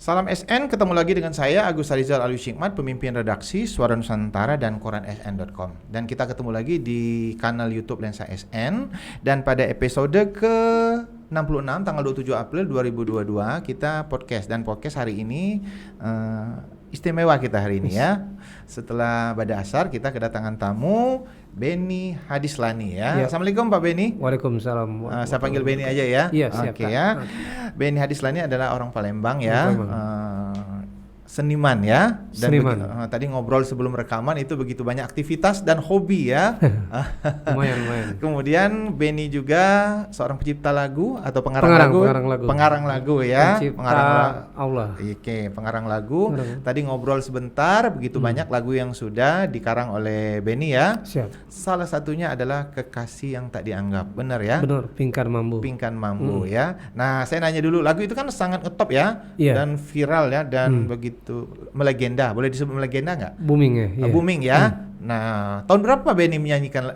Salam SN, ketemu lagi dengan saya Agus Harizal Alwi Syikmat, pemimpin redaksi Suara Nusantara dan koran sn.com. Dan kita ketemu lagi di kanal YouTube Lensa SN. Dan pada episode ke-66 tanggal 27 April 2022 kita podcast. Dan podcast hari ini istimewa kita hari ini ya. Setelah Bada Asar kita kedatangan tamu Benny Hadislani ya. Assalamualaikum Pak Benny. Waalaikumsalam. Saya panggil Benny aja ya. Iya, siap. Oke ya. Benny Hadislani adalah orang Palembang ya. Seniman ya. Dan tadi ngobrol sebelum rekaman itu begitu banyak aktivitas dan hobi ya. lumayan. Kemudian Benny juga seorang pencipta lagu atau pengarang lagu ya. Pencipta Allah. Oke, pengarang lagu. Tadi ngobrol sebentar, begitu banyak lagu yang sudah dikarang oleh Benny ya. Siap. Salah satunya adalah Kekasih yang Tak Dianggap, benar ya? Benar, Pingkan Mambu ya. Nah, saya nanya dulu, lagu itu kan sangat ngetop ya, dan viral ya, dan begitu melegenda. Boleh disebut melegenda nggak? Booming ya. Booming ya. Nah, tahun berapa Benny menyanyikan,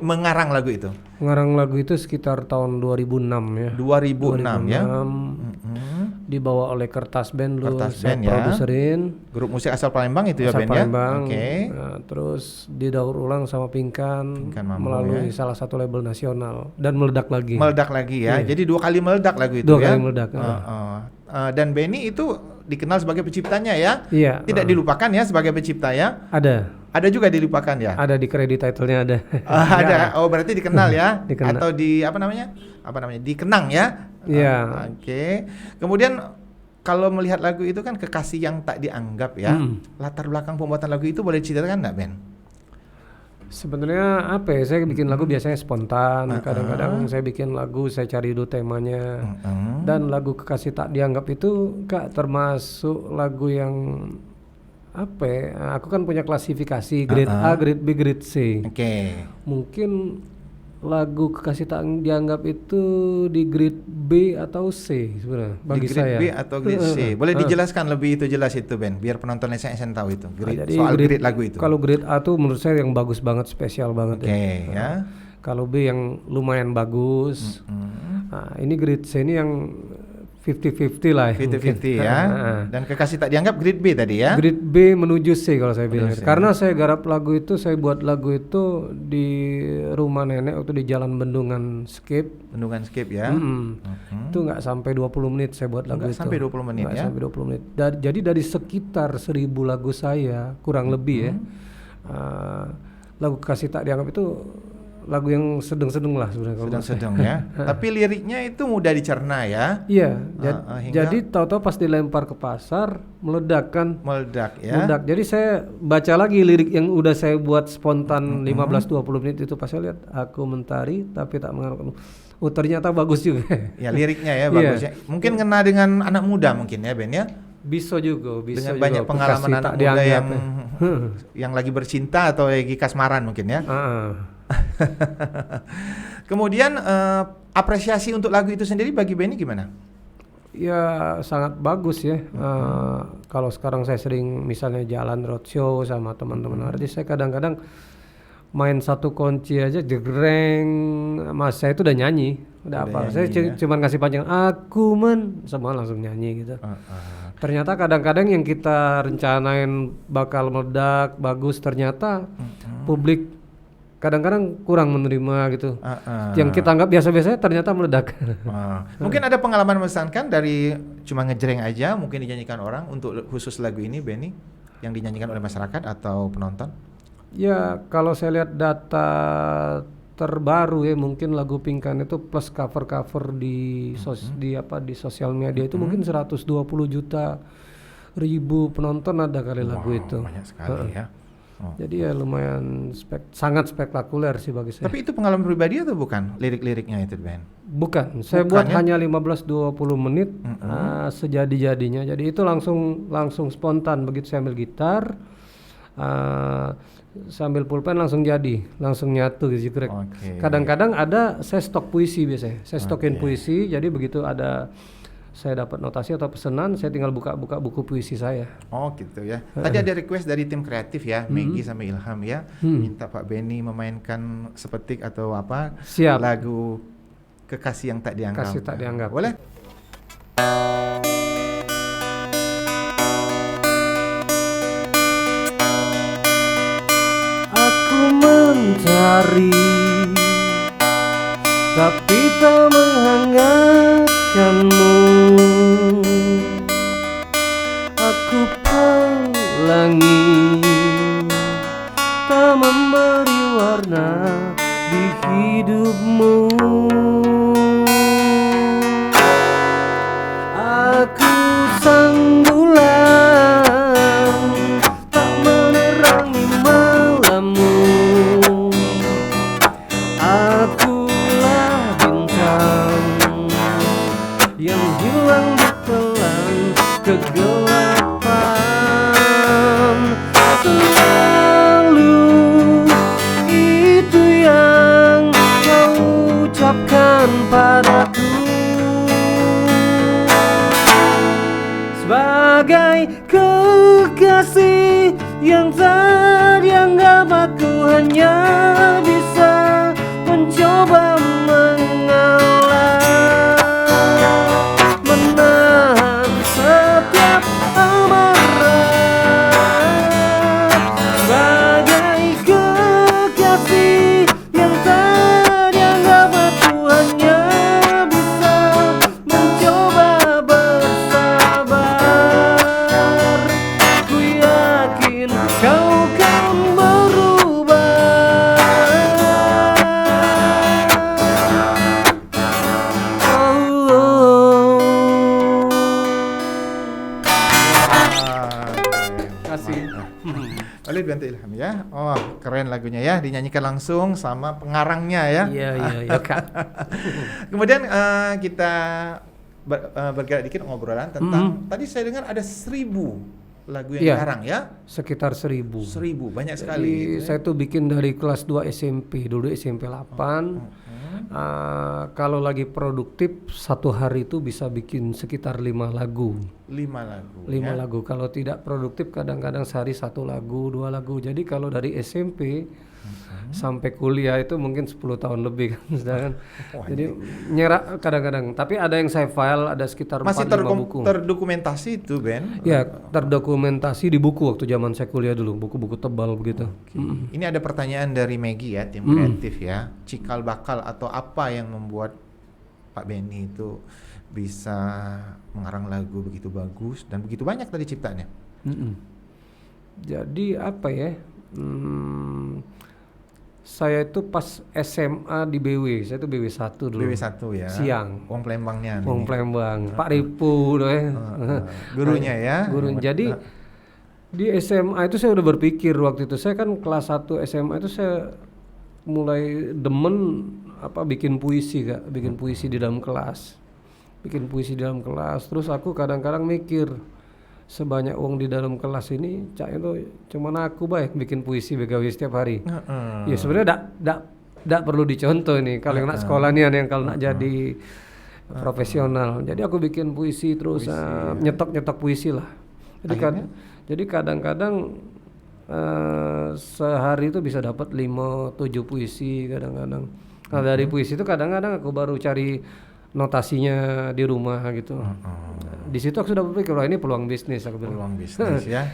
mengarang lagu itu? Mengarang lagu itu sekitar tahun 2006 ya. 2006 ya. Dibawa oleh Kertas Band dulu, saya ya. produserin. Grup musik asal Palembang itu ya Ben ya? Palembang. Nah, terus didaur ulang sama Pingkan melalui salah satu label nasional dan meledak lagi ya. Jadi 2 kali meledak lagu itu ya? 2 kali meledak. Dan Benny itu dikenal sebagai penciptanya ya? Iya. Tidak dilupakan ya sebagai pencipta ya? Ada juga dilupakan ya? Ada di kredit title-nya ada. Ada. Oh, berarti dikenal ya? Dikenal. Atau di apa namanya? Dikenang ya? Iya. Oke. Kemudian kalau melihat lagu itu kan Kekasih yang Tak Dianggap ya. Latar belakang pembuatan lagu itu boleh diceritakan enggak, Ben? Sebenarnya apa ya, saya bikin lagu biasanya spontan. Kadang-kadang saya bikin lagu, saya cari dulu temanya. Dan lagu Kekasih Tak Dianggap itu Kak termasuk lagu yang apa ya, aku kan punya klasifikasi grade A, grade B, grade C. Oke. Mungkin lagu Kekasih Tak Dianggap itu di grade B atau C sebenarnya bagi saya. Di grade B atau grade C. Boleh dijelaskan lebih itu jelas itu Ben, biar penonton SN tahu itu. Jadi soal grade lagu itu. Kalau grade A tuh menurut saya yang bagus banget, spesial banget ya. Kalau B yang lumayan bagus. Nah, ini grade C ini yang 50-50 lah. 50-50 ya. Dan Kekasih Tak Dianggap grade B tadi ya. Grade B menuju C kalau saya bilang. Karena saya garap lagu itu, saya buat lagu itu di rumah nenek waktu di Jalan Bendungan Skip. Bendungan Skip ya. Itu nggak sampai 20 menit saya buat lagu itu. Sampai 20 menit ya. Sampai 20 menit. Jadi dari sekitar 1000 lagu saya kurang lebih ya. Lagu Kekasih Tak Dianggap itu lagu yang sedang-sedang lah sebenarnya. Sedang-sedang ya. Tapi liriknya itu mudah dicerna ya. Iya. Jadi tahu-tahu pas dilempar ke pasar meledak ya. Meledak. Jadi saya baca lagi lirik yang udah saya buat spontan 15-20 menit itu, pas saya lihat aku mentari tapi tak mengharapkan. Oh ternyata bagus juga. Ya liriknya ya bagus ya. Mungkin kena dengan anak muda mungkin ya Ben ya. Bisa juga. Dengan banyak pengalaman anak muda yang lagi bercinta atau lagi kasmaran mungkin ya. Kemudian apresiasi untuk lagu itu sendiri bagi Benny gimana? Ya sangat bagus ya. Kalau sekarang saya sering misalnya jalan roadshow sama teman-teman artis, saya kadang-kadang main satu kunci aja jegreng, mas saya itu udah nyanyi, udah apa? Saya cuma ngasih panjang aku semua langsung nyanyi gitu. Ternyata kadang-kadang yang kita rencanain bakal meledak bagus, ternyata publik kadang-kadang kurang menerima gitu. Yang kita anggap biasa-biasa ternyata meledak. Mungkin ada pengalaman mengesankan dari cuma ngejreng aja mungkin dinyanyikan orang untuk khusus lagu ini Benny yang dinyanyikan oleh masyarakat atau penonton? Ya kalau saya lihat data terbaru ya, mungkin lagu Pingkan itu plus cover-cover di sosial media itu mungkin 120 juta ribu penonton ada kali lagu itu. Banyak sekali ya. Jadi ya lumayan sangat spektakuler sih bagi saya. Tapi itu pengalaman pribadi atau bukan lirik-liriknya itu Ben? Bukan, saya buat hanya 15-20 menit sejadi-jadinya. Jadi itu langsung spontan, begitu saya ambil gitar, sambil pulpen langsung nyatu gitu. Kadang-kadang ada saya stok puisi biasanya. Saya stokin puisi, jadi begitu ada saya dapat notasi atau pesanan, saya tinggal buka-buka buku puisi saya. Oh gitu ya. Tadi ada request dari tim kreatif ya, Maggie sama Ilham ya, minta Pak Benny memainkan sepetik atau apa lagu Kekasih yang Tak Dianggap. Kekasih Tak Dianggap. Boleh? matahari, tapi tak menghangatkanmu. Aku pelangi, tak memberi warna di hidupmu. Aku sang bulan, tak menerangi malammu. Akulah bintang yang hilang ditelan kegelapan. Selalu itu yang kau ucapkan padaku, sebagai kekasih yang terdianggap. Aku hanya bisa mencoba mengalah, menahan setiap amarah. Sebagai kekasih yang terdianggap, aku hanya bisa mencoba bersabar. Ku yakin kau kan berubah. Kasih. Oleh Bantu Ilham ya. Oh, keren lagunya ya, dinyanyikan langsung sama pengarangnya ya. Iya Kak. Kemudian kita bergerak dikit ngobrolan tentang tadi saya dengar ada 1.000 lagu yang Iya. dikarang ya. Sekitar 1.000. 1.000 banyak Jadi sekali. Gitu ya. saya tuh bikin dari kelas 2 SMP, dulu SMP 8. Kalau lagi produktif satu hari itu bisa bikin sekitar 5 lagu. 5 lagu. 5 ya. lagu. Kalau tidak produktif kadang-kadang sehari 1 lagu, 2 lagu. Jadi kalau dari SMP sampai kuliah itu mungkin 10 tahun lebih kan. Sedangkan Wah, jadi nyerah kadang-kadang. Tapi ada yang saya file, ada sekitar Masih 4-5 buku. terdokumentasi itu Ben. Ya, terdokumentasi di buku waktu zaman saya kuliah dulu, buku-buku tebal begitu. Ini ada pertanyaan dari Maggie ya, tim kreatif ya. Cikal bakal atau apa yang membuat Pak Benny itu bisa mengarang lagu begitu bagus dan begitu banyak tadi ciptaannya? Jadi apa ya? Saya itu pas SMA di BW, saya itu BW 1 dulu. BW 1 ya. Siang. Wong Plembangnya. Wong Plembang, Pak Ripu Gurunya ya. Guru. Jadi di SMA itu saya udah berpikir waktu itu. Saya kan kelas 1 SMA itu saya mulai demen bikin puisi Kak, bikin puisi di dalam kelas. Bikin puisi di dalam kelas. Terus aku kadang-kadang mikir, sebanyak wong di dalam kelas ini, cak itu cuman aku baik bikin puisi begawi setiap hari. Ya sebenarnya dak perlu dicontoh ini. Kalau yang nak sekolah nih, yang kalau nak jadi profesional. Jadi aku bikin puisi terus nyetok puisi lah. Jadi kadang-kadang sehari itu bisa dapat 5-7 puisi kadang-kadang. Nah dari puisi itu kadang-kadang aku baru cari notasinya di rumah gitu. Di situ aku sudah berpikir, wah ini peluang bisnis aku bilang. Peluang bisnis ya.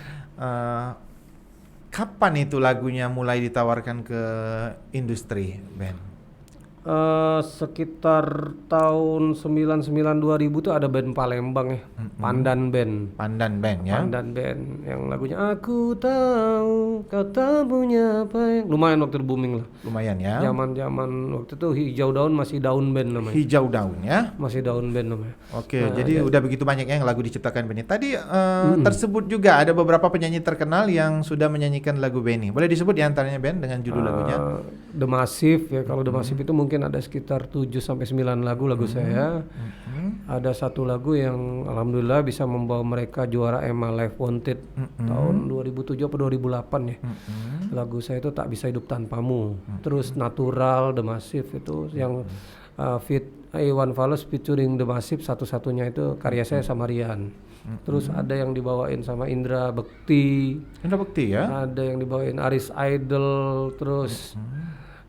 Kapan itu lagunya mulai ditawarkan ke industri, Ben? Sekitar tahun 99-2000 tuh ada band Palembang ya, Pandan Band. Pandan Band ya. Pandan Band yang lagunya Aku Tahu Kau Tak Punya Apa Yang, lumayan waktu itu booming lah. Lumayan ya. Zaman waktu itu Hijau Daun masih Daun Band namanya. Hijau Daun ya. Masih Daun Band namanya. Oke, jadi udah begitu banyak yang lagu diciptakan Benny. Tadi tersebut juga ada beberapa penyanyi terkenal yang sudah menyanyikan lagu Benny. Boleh disebut diantaranya Ben dengan judul lagunya? The Massive ya, kalau The Massive itu mungkin ada sekitar 7-9 lagu saya. Ada satu lagu yang alhamdulillah bisa membawa mereka juara EMA Live Wanted tahun 2007 atau 2008 ya. Lagu saya itu Tak Bisa Hidup Tanpamu. Terus Natural, The Massive itu yang Iwan Fals featuring The Massive, satu-satunya itu karya saya sama Rian. Terus ada yang dibawain sama Indra Bekti. Indra Bekti ya. Ada yang dibawain Aris Idol, terus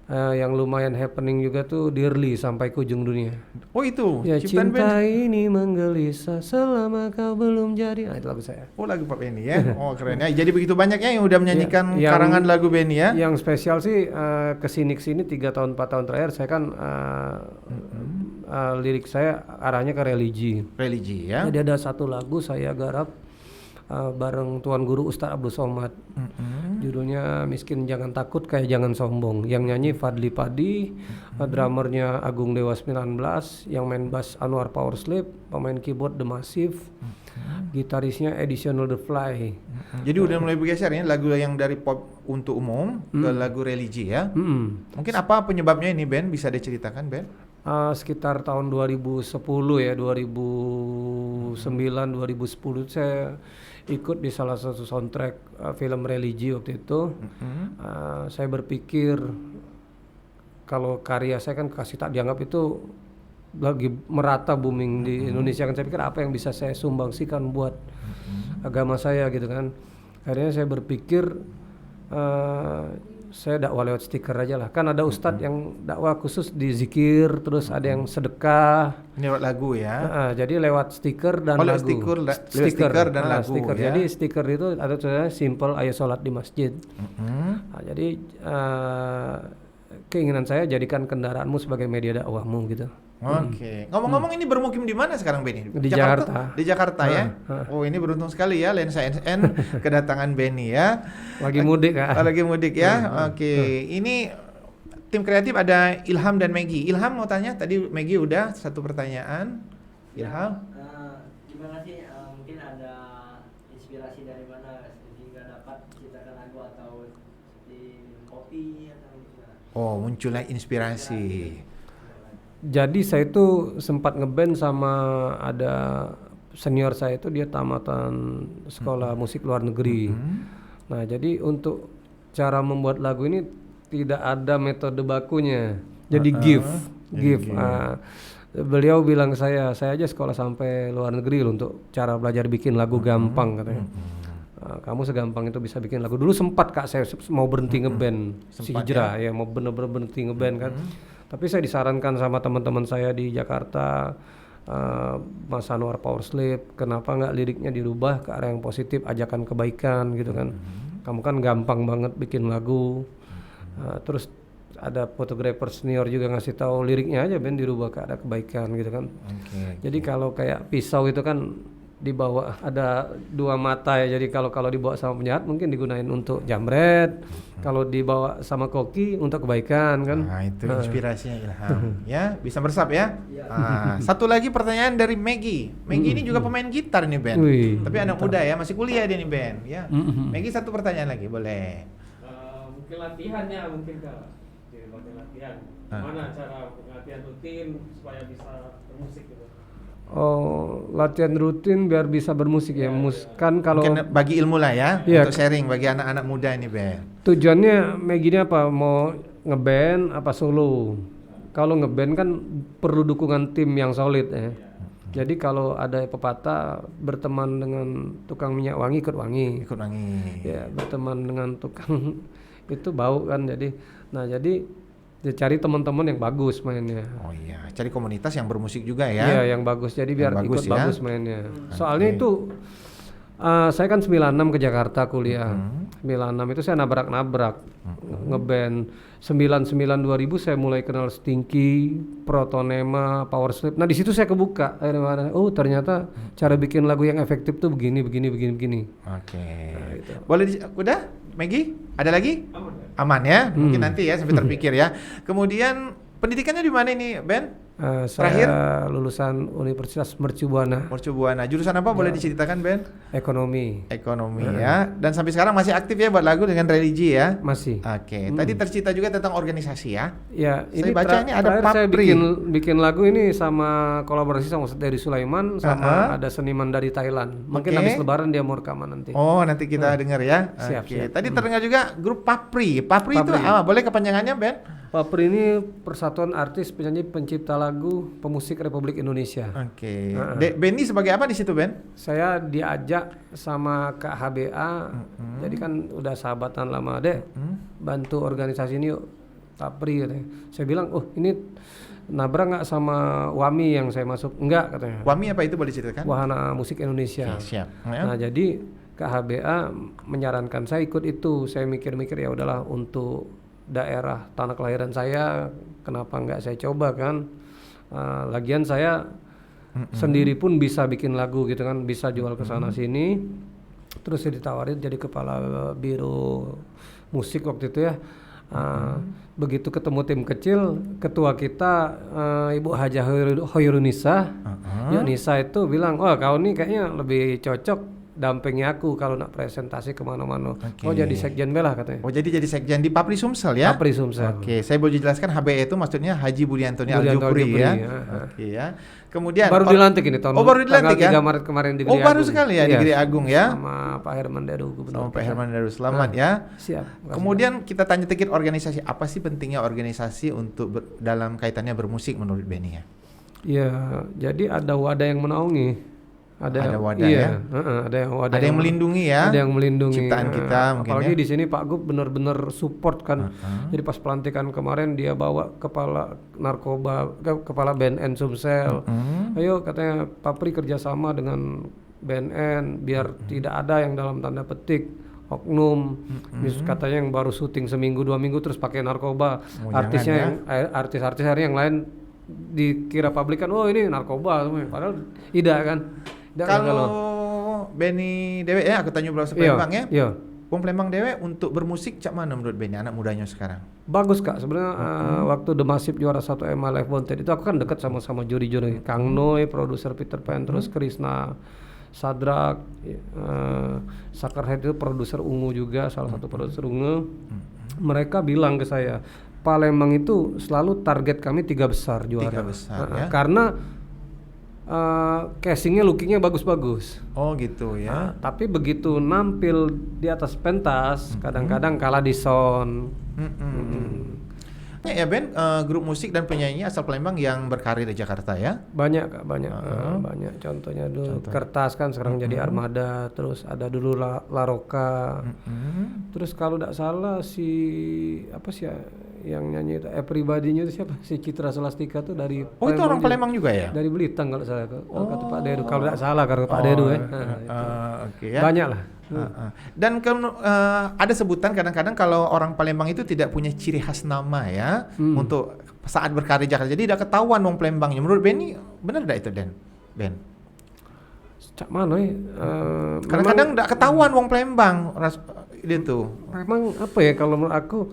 Yang lumayan happening juga tuh Dearly sampai ke ujung dunia. Oh itu, Ya ciptaan cinta band. ini menggelisah selama kau belum jadi. Nah itu lagu saya. Oh lagu Pak Benny ya. Oh keren ya. Jadi begitu banyaknya yang udah menyanyikan Ya, karangan lagu Benny ya. Yang spesial sih kesini 3 tahun 4 tahun terakhir saya kan lirik saya arahnya ke religi. Religi ya. Jadi ada satu lagu saya garap bareng Tuan Guru Ustadz Abdul Somad. Judulnya Miskin Jangan Takut Kayak Jangan Sombong. Yang nyanyi Fadli Padi, drummernya Agung Dewa 19, yang main bass Anwar Powerslip, pemain keyboard The Massive, gitarisnya Additional The Fly. Jadi udah mulai bergeser ya lagu yang dari pop untuk umum ke lagu religi ya. Mungkin apa penyebabnya ini Ben? Bisa diceritakan Ben? Sekitar tahun 2010 ya, 2009 2010 saya ikut di salah satu soundtrack film religi waktu itu. Saya berpikir kalau karya saya kan kasih tak dianggap itu lagi merata booming di Indonesia kan, saya pikir apa yang bisa saya sumbangsikan buat agama saya gitu kan. Akhirnya saya berpikir saya dakwah lewat stiker aja lah. Kan ada ustadz yang dakwah khusus di zikir, terus ada yang sedekah. Ini lewat lagu ya. Jadi lewat stiker dan lewat lagu. stiker dan lagu stiker. ya. Jadi stiker itu ada tulisannya simple ayo sholat di masjid. Jadi keinginan saya jadikan kendaraanmu sebagai media dakwahmu gitu. Oke. Ngomong-ngomong ini bermukim di mana sekarang Benny? Di Jakarta. Di Jakarta ya. Oh ini beruntung sekali ya Lensa SN kedatangan Benny ya. Lagi mudik Kak. Lagi mudik ya. Oke. Ini tim kreatif ada Ilham dan Maggie. Ilham mau tanya, tadi Maggie udah satu pertanyaan. Ilham. Gimana sih mungkin ada inspirasi dari mana sehingga dapat menciptakan lagu atau seperti kopi atau gimana? Oh munculnya inspirasi. Jadi saya itu sempat ngeband sama ada senior saya itu, dia tamatan sekolah musik luar negeri. Nah jadi untuk cara membuat lagu ini tidak ada metode bakunya. Jadi give. Beliau bilang saya aja sekolah sampai luar negeri loh untuk cara belajar bikin lagu gampang katanya. Kamu segampang itu bisa bikin lagu. Dulu sempat Kak saya mau berhenti ngeband, si Hijrah ya mau bener-bener berhenti ngeband kan. Tapi saya disarankan sama teman-teman saya di Jakarta, Mas Anwar Powerslip, kenapa nggak liriknya dirubah ke arah yang positif, ajakan kebaikan gitu kan. Kamu kan gampang banget bikin lagu. Terus ada fotografer senior juga ngasih tahu liriknya aja Ben dirubah ke arah kebaikan gitu kan. Jadi kalau kayak pisau itu kan di bawah ada 2 mata ya, jadi kalau dibawa sama penjahat mungkin digunain untuk jamret, kalau dibawa sama koki untuk kebaikan kan. Nah itu inspirasinya Ilham ya, bisa meresap ya. Satu lagi pertanyaan dari Maggie. Maggie ini juga pemain gitar nih Ben. Tapi anak muda ya, masih kuliah dia nih Ben ya. Maggie satu pertanyaan lagi boleh. Mungkin latihannya mungkin Kak, jadi latihan. Gimana cara latihan rutin supaya bisa bermusik gitu? Oh, latihan rutin biar bisa bermusik ya. Kan kalau mungkin bagi ilmu lah ya, untuk sharing bagi anak-anak muda ini Ben. Tujuannya Maggie ini apa? Mau ngeband apa solo? Kalau ngeband kan perlu dukungan tim yang solid ya. Jadi kalau ada pepatah berteman dengan tukang minyak wangi ikut wangi. Ya, berteman dengan tukang itu bau kan. Jadi cari teman-teman yang bagus mainnya. Oh iya, cari komunitas yang bermusik juga ya. Iya, yang bagus. Jadi biar bagus ikut ya. bagus mainnya. Soalnya itu saya kan 96 ke Jakarta kuliah. 96 itu saya nabrak-nabrak ngeband. 99 2000 saya mulai kenal Stinky, Protonema, Powerslip. Nah, di situ saya kebuka. Oh, ternyata cara bikin lagu yang efektif tuh begini. Oke. Nah, itu. Boleh udah? Maggie, ada lagi? Aman ya? Mungkin nanti ya sampai terpikir ya. Kemudian pendidikannya di mana ini, Ben? Saya lulusan Universitas Mercubuana. Mercubuana. Jurusan apa boleh diceritakan, Ben? Ekonomi. Ekonomi ya. Dan sampai sekarang masih aktif ya buat lagu dengan religi ya? Masih. Oke. Tadi tercita juga tentang organisasi ya? Ya, Saya baca ini ada saya Papri. bikin lagu ini sama kolaborasi sama Ustadz dari Sulaiman sama ada seniman dari Thailand. Mungkin habis lebaran dia mau rekaman nanti. Oh, nanti kita dengar ya. Siap. Tadi terdengar juga grup Papri. Papri itu apa? Boleh kepanjangannya, Ben? Papri ini Persatuan Artis Penyanyi Pencipta Lagu Pemusik Republik Indonesia. Oke. Benny sebagai apa di situ, Ben? Saya diajak sama Kak HBA. Jadi kan udah sahabatan lama, Dek. Bantu organisasi ini yuk. Papri katanya. Saya bilang, oh ini nabrak nggak sama WAMI yang saya masuk? Enggak katanya. WAMI apa itu, boleh ceritakan? Wahana Musik Indonesia. Oke, siap. Nah jadi KHBA menyarankan saya ikut itu. Saya mikir-mikir ya udahlah, untuk daerah tanah kelahiran saya, kenapa nggak saya coba kan? Lagian saya sendiri pun bisa bikin lagu gitu kan, bisa jual ke sana sini. Terus saya ditawarin jadi kepala biro musik waktu itu ya. Begitu ketemu tim kecil, ketua kita Ibu Hajah Hoirunisa, Yunisa itu bilang, oh kau nih kayaknya lebih cocok dampingi aku kalau nak presentasi kemana-mana. Oh jadi sekjen belah katanya. Oh jadi sekjen di Papri Sumsel ya? Papri Sumsel. Oke, saya boleh jelaskan HBE itu maksudnya Haji Budi Antoni Aljupri ya. Oke ya. Kemudian baru dilantik ini tahun baru dilantik tanggal ya? 3 Maret kemarin di Gede Agung. Baru sekali ya di Gede Agung ya. Sama Pak Herman Deru, gubernur. Sama Pak Herman Deru, selamat ya. Siap. Kemudian kita tanya sedikit organisasi, apa sih pentingnya organisasi untuk dalam kaitannya bermusik menurut Benny ya? Ya, jadi ada wadah yang menaungi. Ada wadah iya, ya. Ada yang melindungi ya. Ada yang melindungi ciptaan kita mungkin apalagi ya. Di sini Pak Gub benar-benar support kan. Jadi pas pelantikan kemarin dia bawa kepala narkoba, kepala BNN Sumsel. Ayo katanya Papri kerjasama dengan BNN biar tidak ada yang dalam tanda petik oknum. Katanya yang baru syuting seminggu 2 minggu terus pakai narkoba. Artisnya yang artis-artis hari yang lain dikira publik kan, oh ini narkoba, padahal tidak kan. Kalau Benny Dewe ya, aku tanya belas Palembang ya. Iya. Wong Palembang Dewe untuk bermusik cak mana menurut Benny, anak mudanya sekarang? Bagus Kak, sebenarnya waktu The Massive juara 1 EMA Live Wanted itu aku kan dekat sama juri-juri. Kang Noi, produser Peter Pan, terus Krisna Sadrak, Sakerhead itu produser Ungu juga, salah satu produser Ungu. Mereka bilang ke saya, Palembang itu selalu target kami 3 besar juara. 3 besar ya. Karena casingnya, lookingnya bagus-bagus. Oh gitu ya. Tapi begitu nampil di atas pentas, kadang-kadang kalah di sound. Ya Ben, grup musik dan penyanyi asal Palembang yang berkarir di Jakarta ya? Banyak Kak, banyak. Banyak. Contohnya dulu Kertas kan sekarang jadi Armada, terus ada dulu Laroka. Terus kalau tidak salah si apa sih ya, yang nyanyi itu Everybody-nya itu siapa? Si Citra Selastika tuh dari Oh itu orang Palembang juga ya? Dari Belitung kalau salah kata Pak Deru. Kalau tidak salah karena Pak Deru ya. Oke ya. Banyak lah. Dan ada sebutan kadang-kadang kalau orang Palembang itu tidak punya ciri khas nama ya untuk saat berkarya di Jakarta. Jadi tidak ketahuan wong Palembangnya. Menurut Benny benar tidak itu Ben? Cak mana ya? Kadang-kadang tidak ketahuan wong Palembang itu. Memang apa ya kalau menurut aku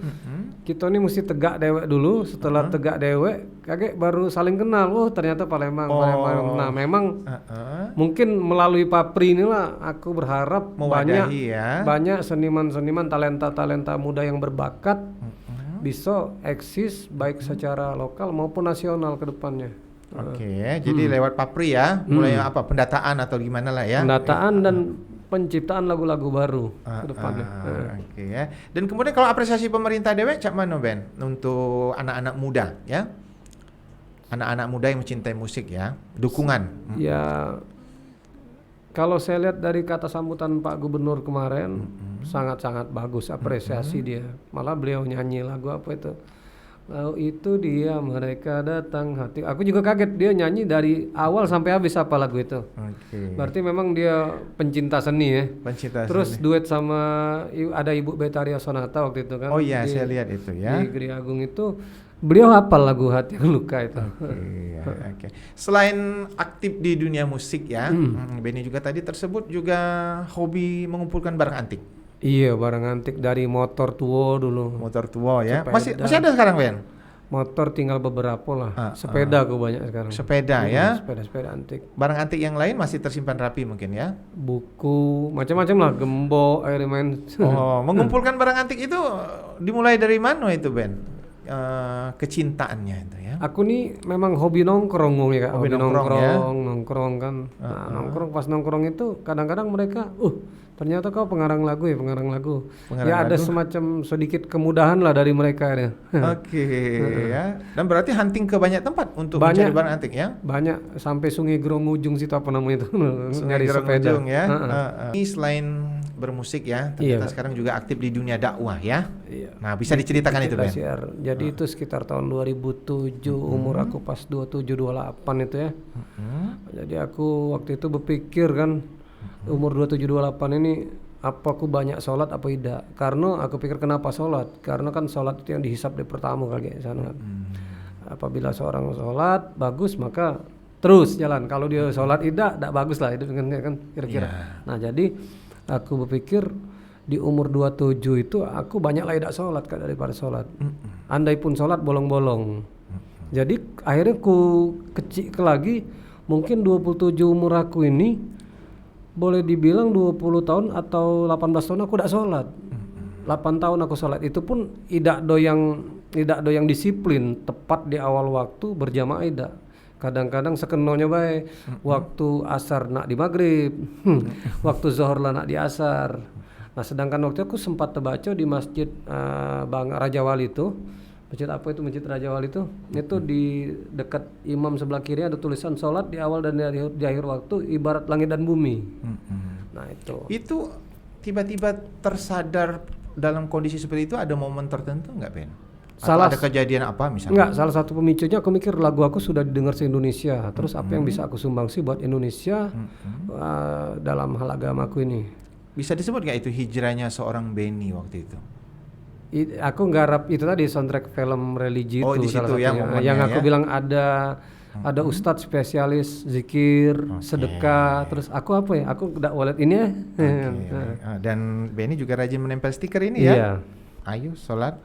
kita ini mesti tegak dewek dulu. Setelah tegak dewek kakek baru saling kenal. Oh ternyata Palembang. Nah memang mungkin melalui Papri inilah aku berharap banyak seniman-seniman, talenta-talenta muda yang berbakat bisa eksis baik secara lokal maupun nasional ke depannya. Oke, jadi lewat Papri ya, mulai apa pendataan atau gimana lah ya? Pendataan dan penciptaan lagu-lagu baru ke depannya. Oke ya. Dan kemudian kalau apresiasi pemerintah Dewe cak mana Ben untuk anak-anak muda ya? Anak-anak muda yang mencintai musik ya, dukungan. Ya kalau saya lihat dari kata sambutan Pak Gubernur kemarin sangat-sangat bagus, apresiasi dia. Malah beliau nyanyi lagu apa itu? Lalu itu dia mereka datang hati. Aku juga kaget dia nyanyi dari awal sampai habis apa lagu itu. Berarti memang dia pencinta seni ya. Terus duet sama ada Ibu Betaria Sonata waktu itu kan. Oh iya, saya lihat itu ya. Di Gede Agung itu beliau hafal lagu Hati yang Luka itu. Oke. Selain aktif di dunia musik ya, Benny juga tadi tersebut juga hobi mengumpulkan barang antik. Iya, barang antik dari motor tua dulu. Motor tua ya. Masih ada sekarang, Ben? Motor tinggal beberapa lah. Sepeda aku banyak sekarang. Sepeda ya. Sepeda antik. Barang antik yang lain masih tersimpan rapi mungkin ya. Buku, macam-macam lah, gembok, elemen. Oh, mengumpulkan barang antik itu dimulai dari mana itu, Ben? Kecintaannya itu ya. Aku nih memang hobi nongkrong ya Kak. Hobi nongkrong kan. Nah, nongkrong pas nongkrong itu kadang-kadang mereka, ternyata kau pengarang lagu. Ada semacam sedikit kemudahan lah dari mereka ya. Oke ya. Dan berarti hunting ke banyak tempat untuk mencari barang antik ya? Banyak, sampai Sungai Gerong ujung situ apa namanya itu. Sungai Gerong ujung ya. Ini selain bermusik ya. Iya, Ternyata Kak. sekarang juga aktif di dunia dakwah ya. Iya. Nah, bisa diceritakan itu, Ben? Siar. Jadi itu sekitar tahun 2007, umur aku pas 27 28 itu ya. Jadi aku waktu itu berpikir kan, umur 27 28 ini apa aku banyak sholat apa tidak? Karena aku pikir kenapa sholat? Karena kan sholat itu yang dihisap di pertama kali sana kan. Apabila seorang sholat bagus maka terus jalan. Kalau dia sholat tidak bagus lah itu kan kira-kira. Nah jadi aku berpikir di umur 27 itu aku banyak lah tidak sholat Kak, daripada sholat. Andai pun sholat bolong-bolong. Jadi akhirnya aku kecil lagi, mungkin 27 umur aku ini boleh dibilang 20 tahun atau 18 tahun aku tidak sholat. 8 tahun aku sholat, itu pun tidak doyang disiplin tepat di awal waktu berjamaah tidak. Kadang-kadang sekenonya baik, waktu asar nak di maghrib, waktu zuhur lah nak di asar. Nah sedangkan waktu aku sempat terbaca di masjid Bang Raja Wali itu, masjid apa itu, masjid Raja Wali itu di dekat imam sebelah kiri ada tulisan sholat di awal dan di akhir waktu ibarat langit dan bumi. Nah Itu tiba-tiba tersadar dalam kondisi seperti itu, ada momen tertentu nggak, Ben? Atau ada kejadian apa misalnya? Enggak, salah satu pemicunya aku mikir lagu aku sudah didengar se-Indonesia. Terus apa yang bisa aku sumbangsi buat Indonesia dalam hal agamaku ini? Bisa disebut nggak itu hijrahnya seorang Benny waktu itu? Aku nggarap itu tadi soundtrack film religi di itu salah situ ya, satunya. Yang aku bilang ada ustadz spesialis zikir, sedekah, terus aku apa ya? Aku udah wallet ini ya. Dan Benny juga rajin menempel stiker ini Iya. ya. Ayo sholat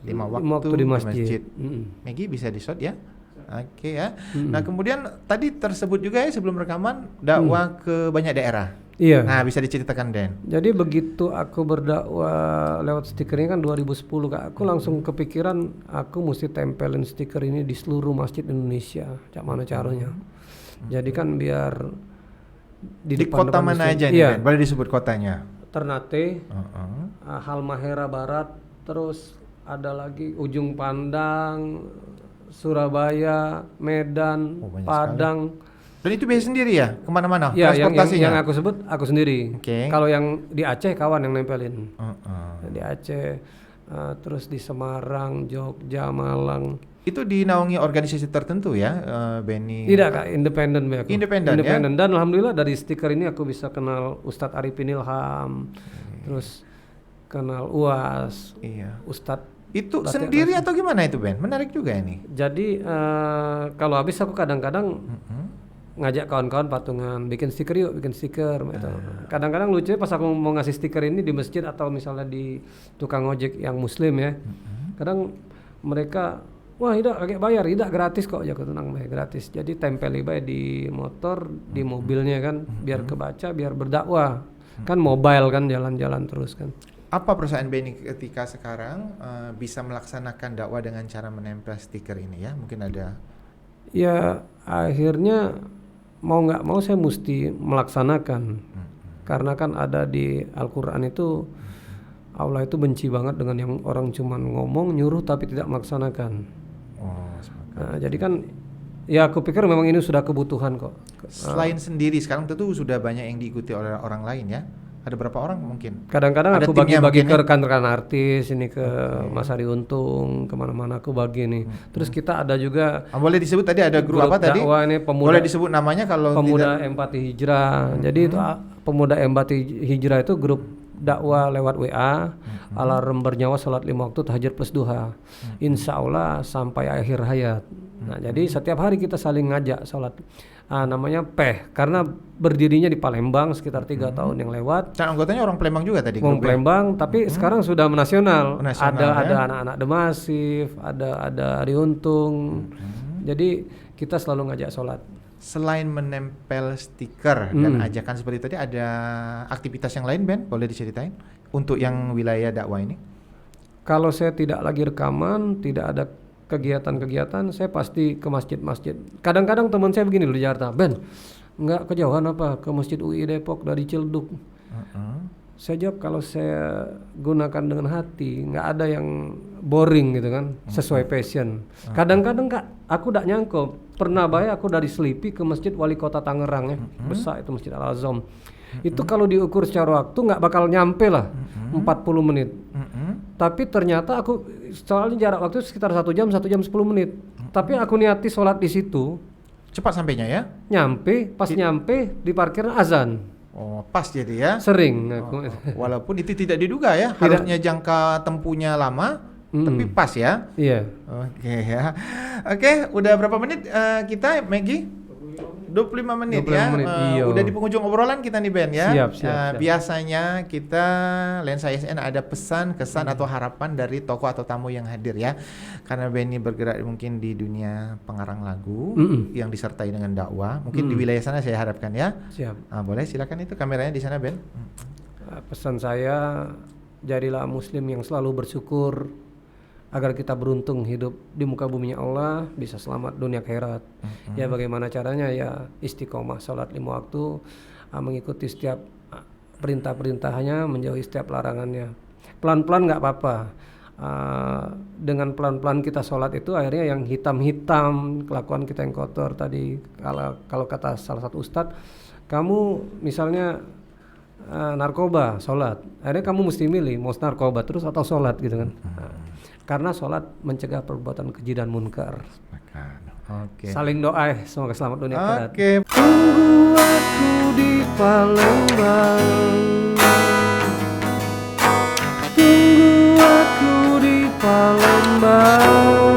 5 waktu di masjid. Maggie bisa di-shot ya. Oke ya. Nah kemudian tadi tersebut juga ya sebelum rekaman dakwah ke banyak daerah. Iya. Nah bisa diceritakan, Den. Jadi begitu aku berdakwah lewat stiker ini kan 2010 Kak, aku langsung kepikiran aku mesti tempelin stiker ini di seluruh masjid Indonesia. Cak mana caranya? Jadi kan biar Di depan kota mana masjid. aja nih, Iya. Ben? Boleh disebut kotanya? Ternate, Halmahera Barat, terus ada lagi Ujung Pandang, Surabaya, Medan, banyak Padang. Dan itu biasa sendiri ya kemana-mana? Ya, yang transportasinya? aku sebut aku sendiri. Oke. Kalau yang di Aceh kawan yang nempelin. Di Aceh, terus di Semarang, Jogja, Malang. Itu dinaungi organisasi tertentu ya, Benny? Tidak Kak, independen be aku. Independen ya? Dan alhamdulillah dari stiker ini aku bisa kenal Ustadz Arifin Ilham, terus kenal UAS, Iya. Ustadz. Itu Latihan sendiri atau gimana itu, Ben? Menarik juga ini. Jadi kalau habis aku kadang-kadang ngajak kawan-kawan patungan, bikin stiker yuk, bikin stiker gitu. Kadang-kadang lucu pas aku mau ngasih stiker ini di masjid atau misalnya di tukang ojek yang muslim ya. Kadang mereka, wah tidak kakek bayar, tidak gratis kok, aku tenang baik gratis. Jadi tempel baik di motor, di mobilnya kan, biar kebaca, biar berdakwah. Kan mobile kan jalan-jalan terus kan. Apa perusahaan Benny ketika sekarang bisa melaksanakan dakwah dengan cara menempel stiker ini ya? Mungkin ada. Ya akhirnya mau nggak mau saya mesti melaksanakan. Karena kan ada di Al-Quran itu Allah itu benci banget dengan yang orang cuman ngomong nyuruh tapi tidak melaksanakan. Jadi kan ya aku pikir memang ini sudah kebutuhan kok. Selain sendiri sekarang tentu sudah banyak yang diikuti oleh orang lain ya. Ada berapa orang mungkin? Kadang-kadang Ada aku timnya bagi-bagi mungkin ke ya? rekan-rekan artis ini ke Mas Ari Untung, kemana-mana aku bagi nih. Terus kita ada juga Boleh disebut tadi ada grup apa tadi? dakwah ini Boleh disebut namanya kalau Pemuda tidak. Empati Hijrah. Jadi itu Pemuda Empati Hijrah itu grup dakwah lewat WA, alarm bernyawa salat 5 waktu tahajud plus duha. Insya Allah sampai akhir hayat. Nah jadi setiap hari kita saling ngajak salat. Namanya PEH karena berdirinya di Palembang sekitar 3 tahun yang lewat. Dan anggotanya orang Palembang juga tadi. Wong grupnya? Palembang, tapi sekarang sudah menasional. Nasional, Ada ya? anak-anak Demasif, ada Ari Untung. Jadi kita selalu ngajak sholat. Selain menempel stiker dan ajakan seperti tadi, ada aktivitas yang lain, Ben? Boleh diceritain untuk yang wilayah dakwah ini? Kalau saya tidak lagi rekaman, tidak ada kegiatan-kegiatan, saya pasti ke masjid-masjid. Kadang-kadang teman saya begini loh di Jakarta, Ben, nggak kejauhan apa ke Masjid UI Depok dari Cilduk. Saya jawab kalau saya gunakan dengan hati, nggak ada yang boring gitu kan, sesuai passion. Kadang-kadang Kak, aku tidak nyangkut Pernah aku dari Selipi ke Masjid Wali Kota Tangerang ya, besar itu Masjid Al Azam. Itu kalau diukur secara waktu nggak bakal nyampe lah 40 menit. Tapi ternyata aku soalnya jarak waktu sekitar 1 jam 10 menit. Tapi aku niati sholat di situ. Cepat sampainya ya? Nyampe, pas nyampe di parkiran azan. Oh, pas jadi ya. Sering aku. Walaupun itu tidak diduga ya, harusnya jangka tempuhnya lama, tapi pas ya. Iya. Oke ya. Oke, udah berapa menit kita, Maggie? 25 menit 25 ya. menit, iya. Udah di penghujung obrolan kita nih Ben ya. Siap. Biasanya kita Lensa SN ada pesan, kesan atau harapan dari tokoh atau tamu yang hadir ya. Karena Ben ini bergerak mungkin di dunia pengarang lagu yang disertai dengan dakwah. Mungkin di wilayah sana saya harapkan ya. Siap. Boleh silakan itu kameranya di sana Ben. Pesan saya, jadilah muslim yang selalu bersyukur agar kita beruntung hidup di muka buminya Allah, bisa selamat dunia akhirat. Ya bagaimana caranya? Ya istiqomah sholat 5 waktu, mengikuti setiap perintah-perintahnya, menjauhi setiap larangannya. Pelan-pelan nggak apa-apa. Dengan pelan-pelan kita sholat itu akhirnya yang hitam-hitam, kelakuan kita yang kotor tadi. Kalau kata salah satu ustadz, kamu misalnya narkoba, sholat, akhirnya kamu mesti milih mau narkoba terus atau sholat gitu kan. Karena sholat mencegah perbuatan keji dan munkar. Oke. Saling doa, semoga selamat dunia akhirat. Oke. Tunggu aku di Palembang, tunggu aku di Palembang.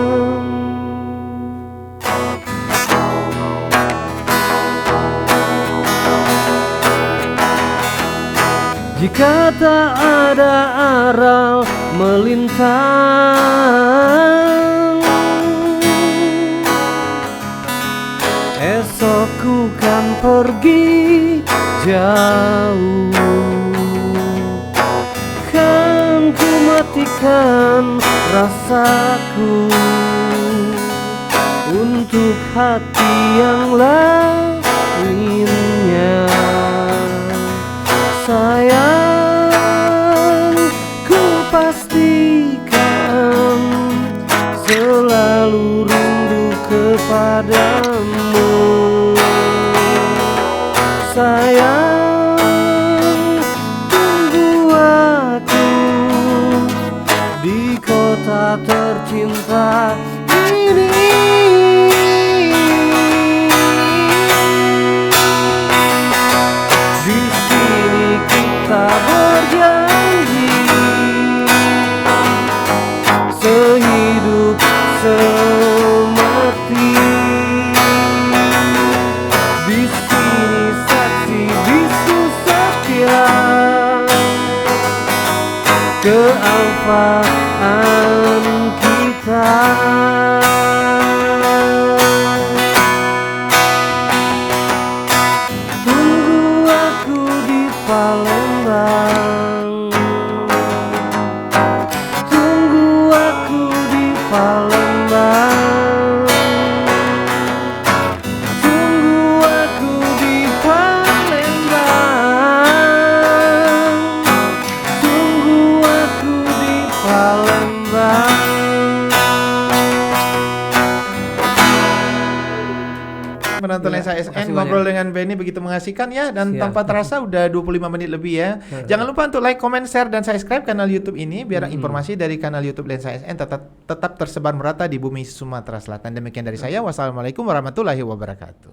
Jika tak ada aral melintang, esok ku kan pergi jauh, kan ku matikan rasaku untuk hati yang lainnya. Sayang, ku pastikan selalu rindu kepadamu. Sayang, tunggu aku di kota tercinta ini. Di sini kita berjanji sehidup semati. Di sini saksi bisu setia kealfaan kita. Tunggu aku di Palembang, tunggu aku di Palembang, tunggu aku di Palembang, tunggu aku di Palembang. Penonton Lensa SN ngobrol dengan Benny begitu mengasihkan ya, dan Siap. tanpa terasa udah 25 menit lebih ya. Jangan lupa untuk like, comment, share dan subscribe kanal YouTube ini biar informasi dari kanal YouTube Lensa SN tetap tersebar merata di bumi Sumatera Selatan. Demikian dari saya. Wassalamualaikum warahmatullahi wabarakatuh.